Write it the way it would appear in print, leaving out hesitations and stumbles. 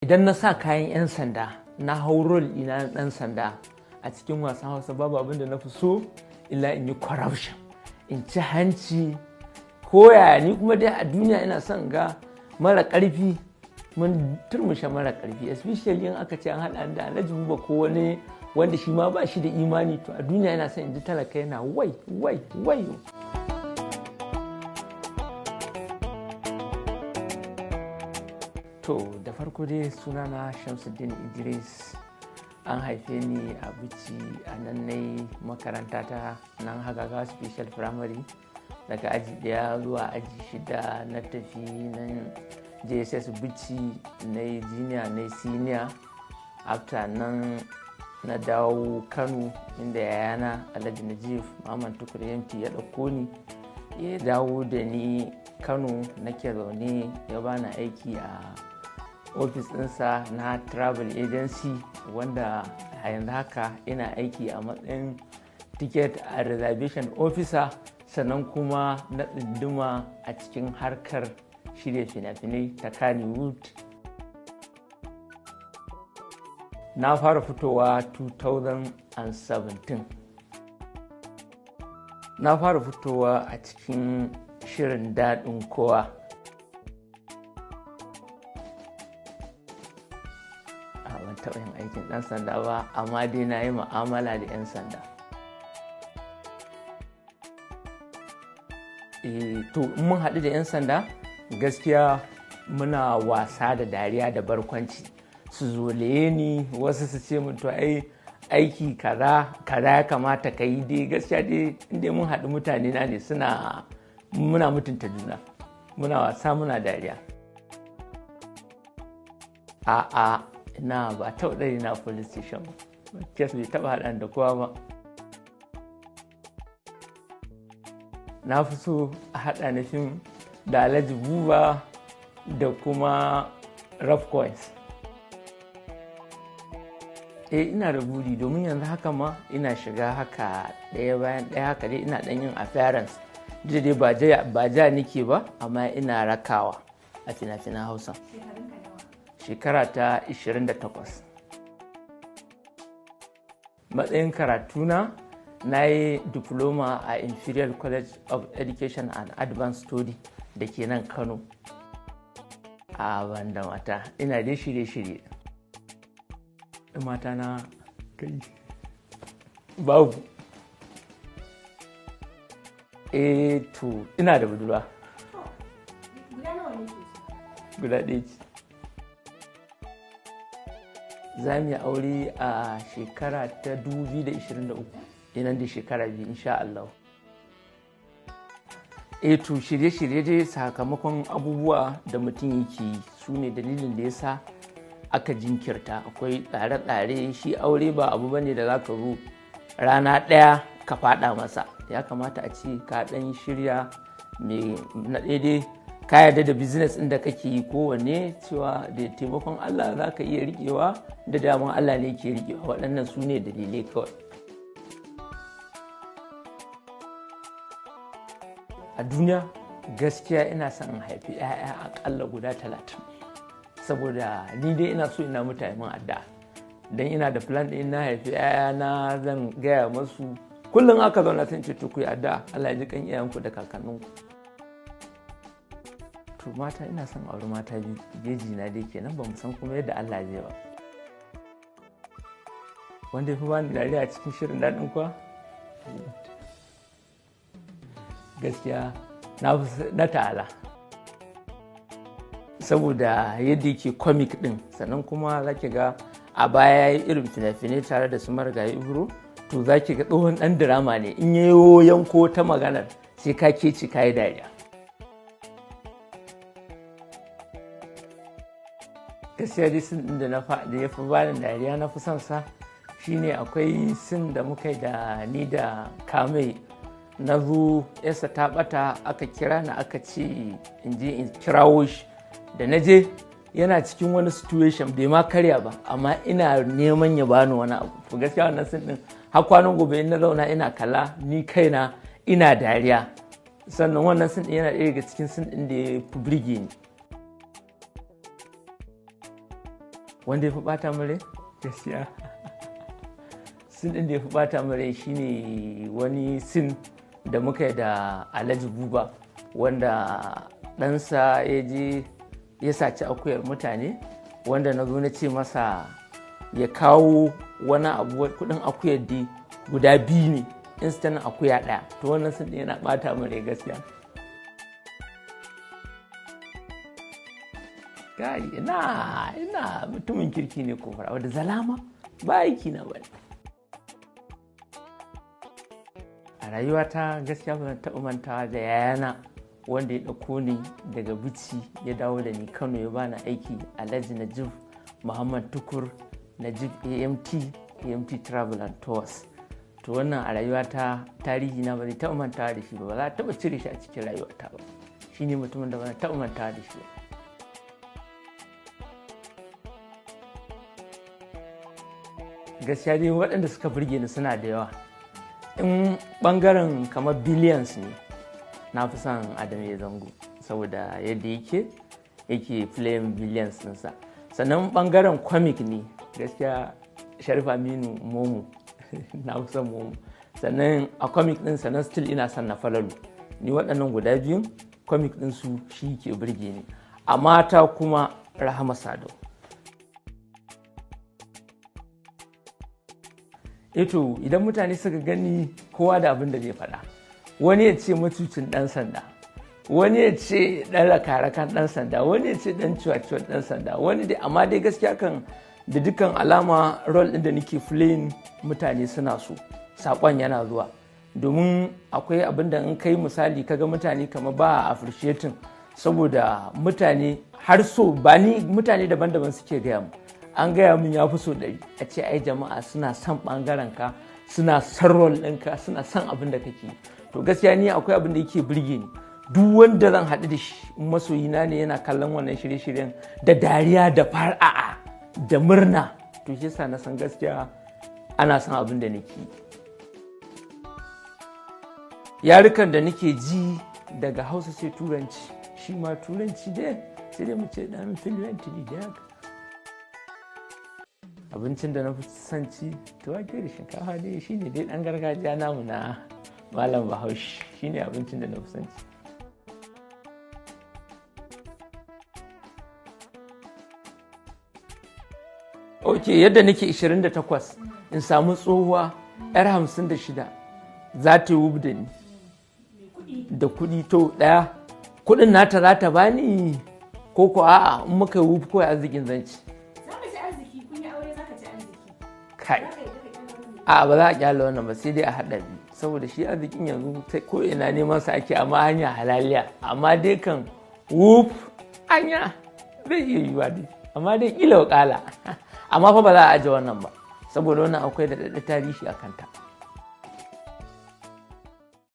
idan na sa kayan 'yan sanda na hau rol ina ɗan sanda a cikin wasan Hausa, babu abin da na fi so illa in yi corruption, in ci hanci koya. Ni kuma dai a duniya ina son ga mara ƙarfi mun turmushe mara ƙarfi, especially in aka ce an haɗa da Alhaji Buba ko wani wanda shi ma ba shi da imani, to a duniya ina son in ji talaka yana wai. To da farko dai sunana Shamsuddin Idris, an haife ni a Bichi, a nan na makaranta ta nan Hagaga Special Primary, daga aji 1 zuwa aji 6 na tafi nan JSS Bichi, na yi junior na senior. After nan na dawo Kano inda yayana Alhaji Najib Muhammad Tukur MT ya ɗauko ni ya dawo da ni Kano, nake zaune ya bani aiki a ofis ɗinsa na travel agency, wanda a yanzu haka ina aiki a matsayin ticket a reservation officer, sannan kuma na tsunduma a cikin harkar shirya fina-finai ta Kannywood. Na fara fitowa 2017. Na fara fitowa a cikin shirin daɗin kowa. Ban taɓa yin aikin ɗan sanda ba, amma dai na yi mu'amala da 'yan sanda. To in mun haɗu da 'yan sanda gaskiya muna wasa da dariya da barkwanci, su zolaye ni, wasu su ce mun to aiki kaza ya kamata ka yi. Dai gaskiya dai inda mun haɗu mutane na ne muna mutunta juna, muna wasa muna dariya. A'a ina ba taɓa ɗari na police station ba, kes bai taɓa haɗa da kowa ba. Na fi so a haɗa na fim da Alhaji Buba da kuma Rough Coins. Ina da buri, domin yanzu haka ma ina shiga haka ɗaya bayan ɗaya haka dai ina ɗan yin appearance, dai ba ja nike ba, amma ina rakawa a fina-finan Hausa. Shekara ta 28. Matsayin karatuna na yi diploma a Imperial College of Education and Advanced Study da ke nan Kano. A banda mata ina dai shirye-shirye. Mata na kai babu. To ina da budurwa. Guda ɗaya ce. Za mu yi aure a shekara ta 2023, inan da shekara 2 insha Allah. To shirye-shirye dai sakamakon abubuwa da mutum yake yi su ne dalilin da ya sa aka jinkirta. Akwai tsare-tsare, shi aure ba abu bane da za ka zo rana ɗaya ka faɗa masa. Ya kamata a ce ka ɗan shirya mai na daidai, ka yarda da business ɗin da kake yi kowanne, cewa da taimakon Allah za ka iya riƙewa, da daman Allah ne ke riƙewa. Waɗannan su ne dalilai kawai. A duniya gaskiya ina son in haifi 'ya'ya aƙalla guda 30, saboda ni dai ina so ina mutane min addu'a, don ina da plan ɗin na haifi 'ya'ya na zan gaya masu kullum aka zauna sun ce to ku yi addu'a Allah ya ji kan iyayenku da kakanninku. To mata ina son auri mata biyu, geji na dai kenan, ba mu san kuma yadda Allah zai ba. Wanda ya fi bani dariya a cikin shirin daɗin kuwa gaskiya na Ta'ala, saboda yadda yake comic ɗin, sannan kuma za ki ga a baya ya yi irin fina-finai tare da su Marigayi Ibro, to za ki ga tsohon ɗan drama ne, in yayo yanko ta maganar sai ka keci ka yi dariya. Gaskiya dai sin ɗin da ya fi bani dariya na fi son sa shine akwai sin da muka yi da ni da Kamai, na zo yasa ta ɓata, aka kira ni aka ce in je in kirawo shi. Da na je yana cikin wani situation bai ma karya ba, amma ina neman ya bani wani abu. To gaskiya wannan sin ɗin har kwanan gobe in na zauna ina kalla ni kaina ina dariya. Sannan wannan sin ɗin yana ɗaya daga cikin sin ɗin da ya fi burge ni. wanda ya fi bata mare gaskiya sin din da ya fi bata mare shine wani sin da muka yi da Alhaji Buba, wanda ɗansa ya je ya saci akuyar mutane, wanda na zo na ce masa ya kawo wani abu kudin akuyar da guda biyu ne instant akuya ɗaya. To wannan sin din yana bata mare gaskiya. Kai ina mutumin kirki ne ko fara da zalama ba aiki na bane. A rayuwata gaskiya ba zan taɓa mantawa da yayana wanda ya ɗauko ni daga Bichi ya dawo da ni Kano ya bani aiki, Alhaji Najib Muhammad Tukur, Najib AMT Travel and Tours. To wannan a rayuwata tarihi na ba zai taɓa mantawa da shi ba za a taɓa cire shi a cikin rayuwata ba. Shi ne mutumin da ba zan taɓa mantawa da shi ba. Gaskiya dai waɗanda suka burge ni suna da yawa. In ɓangaren kamar billions ne, na fi son Adam A. Zango saboda yadda yake playing billions ɗinsa. Sannan ɓangaren comic ne, gaskiya Sharif Aminu Momo na fi son Momo. Sannan a comic ɗin sannan still ina son na Falalu. Ni waɗannan guda biyun comic ɗinsu shi ke burge ni. A mata kuma Rahama Sadau. Eto idan mutane suka gani kowa da abin da zai faɗa, wani ya ce matucin ɗan sanda, wani ya ce ɗan rakarakan ɗan sanda, wani ya ce ɗan ciwaciwar ɗan sanda, wani dai amma dai gaskiya kan da dukkan alama role ɗin da nake playing mutane suna so, saƙon yana zuwa. Domin akwai abin da in kai misali kaga mutane kama ba a appreciating, saboda mutane har so ba ni mutane daban-daban suke gaya mu. An gaya min ya fi so 100 a ce ai jama'a suna son ɓangaren ka, suna son rol ɗinka, suna son abin da kake. To gaskiya ni akwai abin da yake burge ni, duk wanda zan haɗu da shi masoyina ne yana kallon wannan shirye-shiryen da dariya da fara'a da murna, to shi yasa na san gaskiya ana son abin da nake. Yarukan da nake ji daga Hausa sai Turanci, shi ma Turanci dai sai dai mu ce ɗan fluent da haka. Abincin da na fi son ci tuwake da shinkafa dai shine dai ɗan gargajiya namu na Malam Bahaushe, shine abincin da na fi son ci. Ok, yadda nake 28 in samu tsohuwa 'yar 56 za ta yi da ni da kuɗi to ɗaya, kuɗin nata za ta bani ko ko a'a in muka yi wufi kawai arzikin zanci. Kai a ba za a kyale wannan ba sai dai a haɗa biyu, saboda shi arzikin yanzu ko ina neman sa ake amma hanya halaliya, amma dai kan wuf hanya zai iya yiwa dai, amma dai kila wakala amma fa ba za a aje wannan ba saboda wannan akwai da tarihi a kanta.